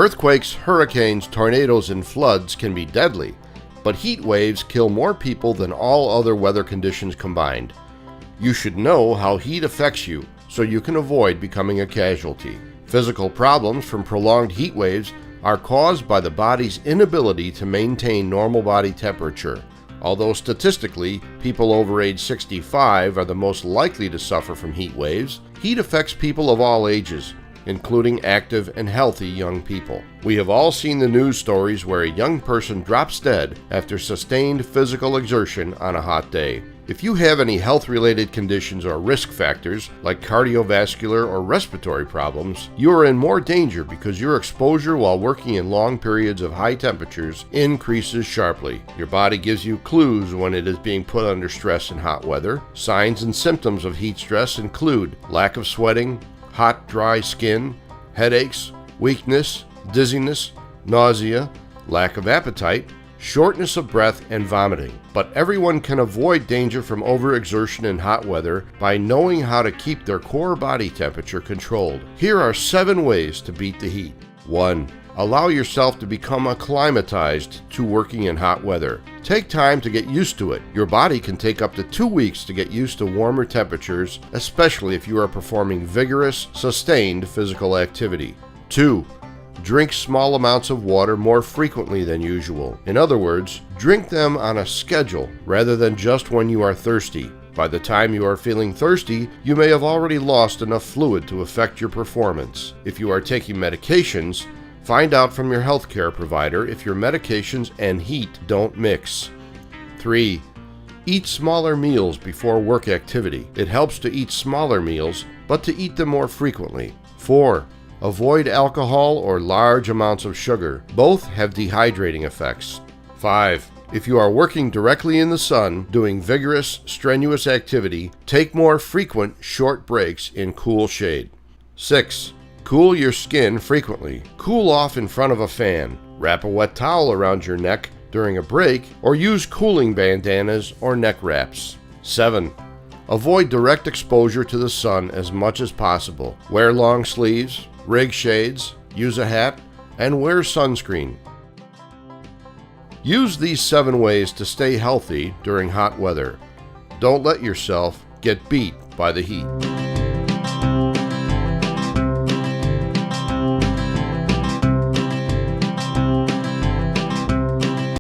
Earthquakes, hurricanes, tornadoes, and floods can be deadly, but heat waves kill more people than all other weather conditions combined. You should know how heat affects you so you can avoid becoming a casualty. Physical problems from prolonged heat waves are caused by the body's inability to maintain normal body temperature. Although statistically, people over age 65 are the most likely to suffer from heat waves, heat affects people of all ages, including active and healthy young people. We have all seen the news stories where a young person drops dead after sustained physical exertion on a hot day. If you have any health-related conditions or risk factors, like cardiovascular or respiratory problems, you are in more danger because your exposure while working in long periods of high temperatures increases sharply. Your body gives you clues when it is being put under stress in hot weather. Signs and symptoms of heat stress include lack of sweating, hot, dry skin, headaches, weakness, dizziness, nausea, lack of appetite, shortness of breath, and vomiting. But everyone can avoid danger from overexertion in hot weather by knowing how to keep their core body temperature controlled. Here are 7 ways to beat the heat. 1. Allow yourself to become acclimatized to working in hot weather. Take time to get used to it. Your body can take up to 2 weeks to get used to warmer temperatures, especially if you are performing vigorous, sustained physical activity. 2. Drink small amounts of water more frequently than usual. In other words, drink them on a schedule rather than just when you are thirsty. By the time you are feeling thirsty, you may have already lost enough fluid to affect your performance. If you are taking medications, find out from your healthcare provider if your medications and heat don't mix. 3. Eat smaller meals before work activity. It helps to eat smaller meals, but to eat them more frequently. 4. Avoid alcohol or large amounts of sugar. Both have dehydrating effects. 5. If you are working directly in the sun, doing vigorous, strenuous activity, take more frequent, short breaks in cool shade. 6. Cool your skin frequently. Cool off in front of a fan. Wrap a wet towel around your neck during a break, or use cooling bandanas or neck wraps. 7. Avoid direct exposure to the sun as much as possible. Wear long sleeves, rig shades, use a hat, and wear sunscreen. Use these 7 ways to stay healthy during hot weather. Don't let yourself get beat by the heat.